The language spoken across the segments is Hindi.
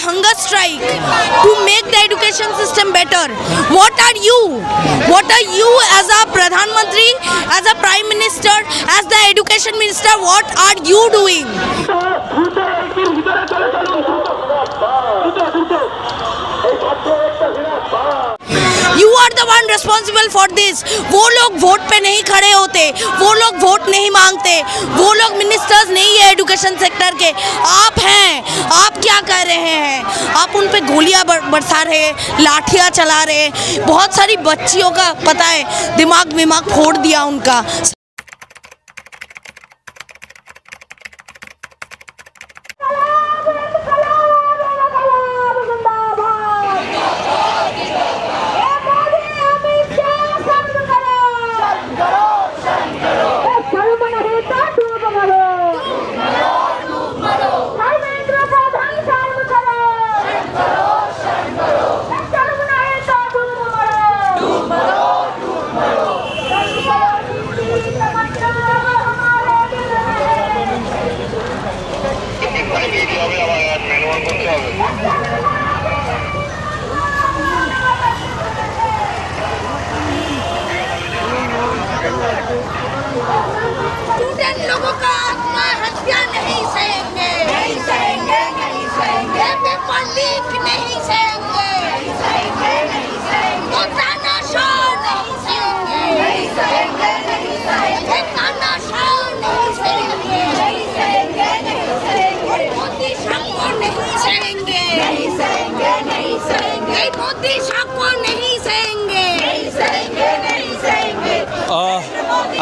hunger strike to make the education system better. What are you as a Pradhan Mantri, as a Prime Minister, as the Education Minister, what are you doing? You are the one responsible for this. वो लोग वोट पे नहीं खड़े होते, वो लोग वोट नहीं मांगते, वो लोग मिनिस्टर्स नहीं है एजुकेशन सेक्टर के, आप हैं। आप क्या कर रहे हैं? आप उन पे गोलियां बरसा रहे, लाठियां चला रहे, बहुत सारी बच्चियों का पता है दिमाग फोड़ दिया उनका। स्टूडेंट लोगों का आत्महत्या नहीं सहेंगे, नहीं सहेंगे, नहीं सहेंगे, पेपर लीक नहीं सहेंगे, नहीं सहेंगे, नहीं सहेंगे, तानाशाह नहीं सहेंगे, नहीं सहेंगे, नहीं सहेंगे, तानाशाह नहीं सहेंगे, नहीं सहेंगे, नहीं सहेंगे, मोदी शाह को नहीं सहेंगे, नहीं सहेंगे, नहीं सहेंगे, मोदी शाह को नहीं सहेंगे, नहीं सहेंगे, नहीं सहेंगे।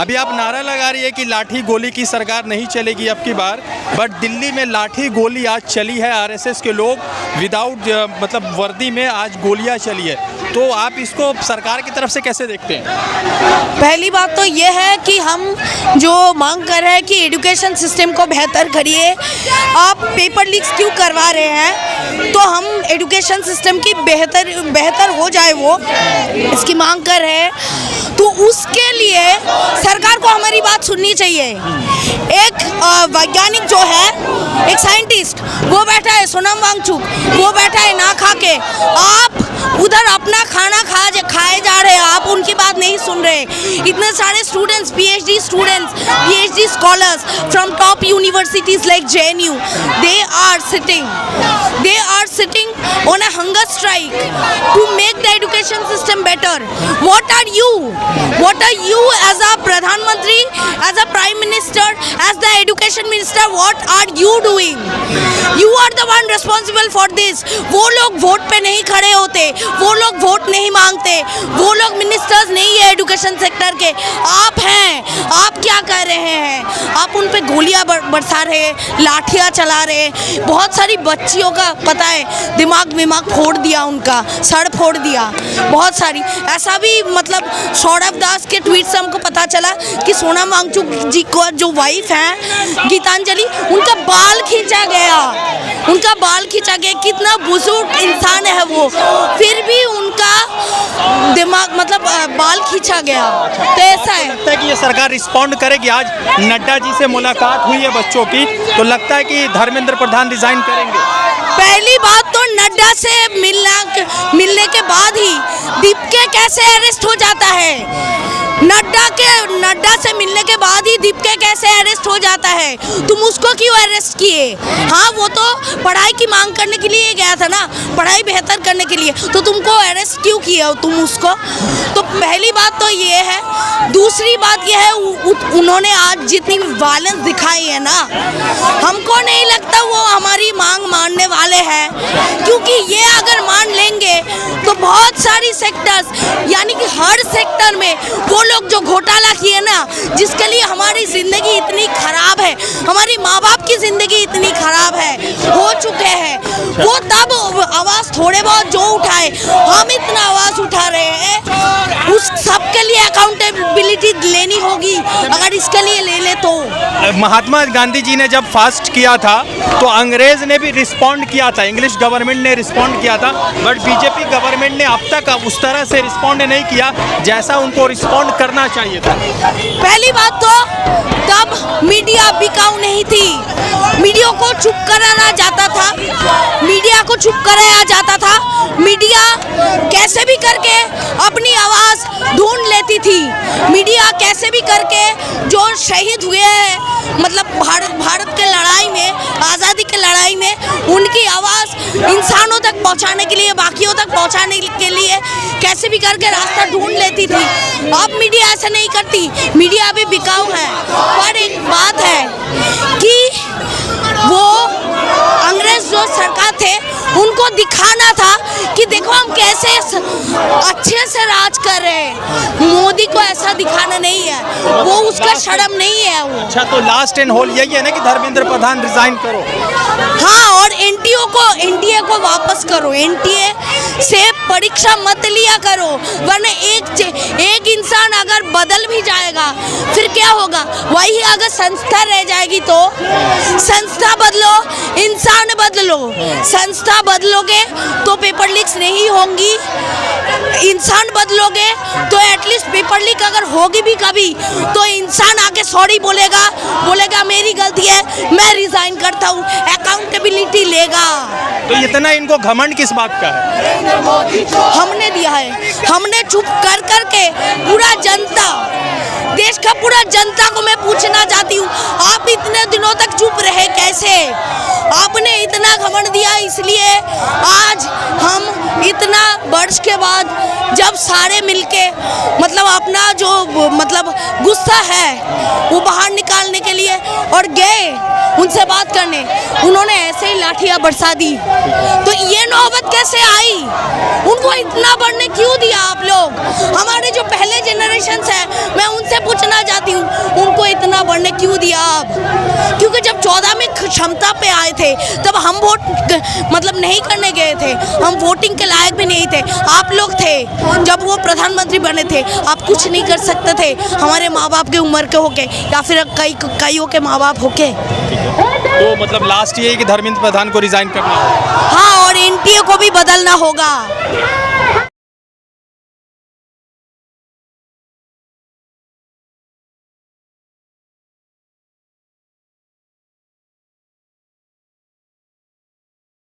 अभी आप नारा लगा रही है कि लाठी गोली की सरकार नहीं चलेगी अब की बार, बट दिल्ली में लाठी गोली आज चली है। आरएसएस के लोग विदाउट मतलब वर्दी में आज गोलियां चली है, तो आप इसको सरकार की तरफ से कैसे देखते हैं? पहली बात तो ये है कि हम जो मांग कर रहे हैं कि एजुकेशन सिस्टम को बेहतर करिए। आप पेपर लीक्स क्यों करवा रहे हैं? तो हम एजुकेशन सिस्टम की बेहतर हो जाए, वो इसकी मांग कर रहे हैं। तो उसके लिए सरकार को हमारी बात सुननी चाहिए। एक वैज्ञानिक जो है, एक साइंटिस्ट, वो बैठा है सोनम वांगचुक, वो बैठा है ना खा के, आप उधर अपना खाना खाए जा रहे हैं, आप उनकी बात नहीं सुन रहे। इतने सारे students, PhD scholars from top universities like JNU, they are sitting on a hunger strike to make the education system better. What are you as a Pradhan Mantri, as a Prime Minister, as the Education Minister, what are you doing? You are the one responsible for this. वो लोग वोट पे नहीं खड़े होते, वो लोग वोट नहीं मांगते, वो लोग मिनिस्टर्स नहीं है एजुकेशन सेक्टर के, आप हैं। आप क्या कर रहे हैं? आप उन पे गोलियां बरसा रहे, लाठियां चला रहे, बहुत सारी बच्चियों का पता है दिमाग फोड़ दिया उनका, सर फोड़ दिया बहुत सारी। ऐसा भी मतलब सौरभ दास के ट्वीट से हमको पता चला कि सोनम वांगचुक जी को जो वाइफ है गीतांजलि, उनका बाल खींचा गया, कितना बुजुर्ग इंसान है वो, फिर भी उनका दिमाग मतलब बाल खींचा गया। तो ऐसा है लगता है कि ये सरकार रिस्पॉन्ड करेगी। आज नड्डा जी से मुलाकात हुई है बच्चों की, तो लगता है कि धर्मेंद्र प्रधान रिजाइन करेंगे। पहली बात तो नड्डा से मिलने के बाद ही दीपके कैसे अरेस्ट हो जाता है? नड्डा से मिलने के बाद ही दीपके कैसे अरेस्ट हो जाता है? तुम उसको क्यों अरेस्ट किए? हाँ, वो तो पढ़ाई की मांग करने के लिए गया था ना, पढ़ाई बेहतर करने के लिए, तो तुमको अरेस्ट क्यों किया तुम उसको? तो पहली बात तो ये है। दूसरी बात ये है, उन्होंने आज जितनी वायलेंस दिखाई है ना, हमको नहीं लगता वो हमारी मांग मानने वाले हैं, क्योंकि ये अगर मान लेंगे तो बहुत सारी सेक्टर्स, यानी कि हर सेक्टर में वो लोग जो घोटाला किए ना, जिसके लिए हमारी ज़िंदगी इतनी ख़राब है, हमारी माँ बाप की ज़िंदगी इतनी ख़राब है, हो चुके हैं, वो तब आवाज़ थोड़े बहुत जो उठाए, हम इतना आवाज़ उठा रहे हैं, उस सब के लिए अकाउंटेबिलिटी लेनी होगी। अगर इसके लिए ले तो महात्मा गांधी जी ने जब फास्ट किया था तो अंग्रेज ने भी रिस्पॉन्ड किया था, इंग्लिश गवर्नमेंट ने रिस्पॉन्ड किया था, बट बीजेपी गवर्नमेंट ने अब तक उस तरह से रिस्पॉन्ड नहीं किया जैसा उनको रिस्पॉन्ड करना चाहिए था। पहली बात तो तब मीडिया बिकाऊ नहीं थी, मीडिया को चुप कराना जाता था, मीडिया मीडिया को चुप कराया जाता था। मीडिया कैसे भी करके अपनी आवाज़ ढूंढ लेती थी। मीडिया कैसे भी करके जो शहीद हुए हैं, मतलब भारत के लड़ाई में, आज़ादी के लड़ाई में, उनकी आवाज़ इंसानों तक पहुंचाने के लिए, बाकियों तक पहुंचाने के लिए कैसे भी करके रास्ता ढूंढ लेती थी। अब मीडिया ऐसा नहीं करती। मीडिया अभी बिकाऊ है। पर एक बात है कि वो अंग्रेज जो सरकार थे उनको दिखाना था कि देखो हम कैसे अच्छे से राज कर रहे हैं। मोदी को ऐसा दिखाना नहीं है, वो उसका शर्म नहीं है वो। अच्छा, तो लास्ट एंड होल यही है ना कि धर्मेंद्र प्रधान रिजाइन करो। हाँ, और एनडीए को वापस करो। एनडीए से परीक्षा मत लिया करो, वरना एक इंसान अगर बदल भी जाएगा फिर क्या होगा? वही अगर संस्था रह जाएगी तो संस्था बदलो, इंसान बदलो। संस्था बदलोगे तो पेपर लीक्स नहीं होंगी। इंसान बदलोगे तो एटलीस्ट पेपर लीक अगर होगी भी कभी तो इंसान आके सॉरी बोलेगा मेरी गलती है, मैं रिजाइन करता हूँ, अकाउंटेबिलिटी लेगा। तो इतना इनको घमंड किस बात का है? हमने दिया है। हमने चुप कर के पूरा जनता, देश का पूरा जनता को मैं पूछना चाहती हूँ, आप इतने दिनों तक चुप रहे कैसे? आपने इतना घमंड दिया, इसलिए आज हम इतना वर्ष के बाद जब सारे मिलके मतलब अपना जो मतलब गुस्सा है वो बाहर निकालने के लिए और गए उनसे बात करने, उन्होंने ऐसे ही लाठियाँ बरसा दी। तो ये नौबत कैसे आई? उनको इतना बढ़ने क्यों दिया आप लोग? हमारे जो पहले जनरेशन है, मैं उनसे पूछना चाहती हूँ, उनको इतना बढ़ने क्यों दिया आप? क्योंकि जब 14 में क्षमता पे आए थे तब हम वोट मतलब नहीं करने गए थे, हम वोटिंग के लायक भी नहीं थे। आप लोग थे जब वो प्रधानमंत्री बने थे, आप कुछ नहीं कर सकते थे हमारे माँ बाप के उम्र के होके या फिर कईयों के माँ बाप होके। तो मतलब लास्ट ये है कि धर्मेंद्र प्रधान को रिजाइन करना होगा। हाँ, और एनडीए को भी बदलना होगा।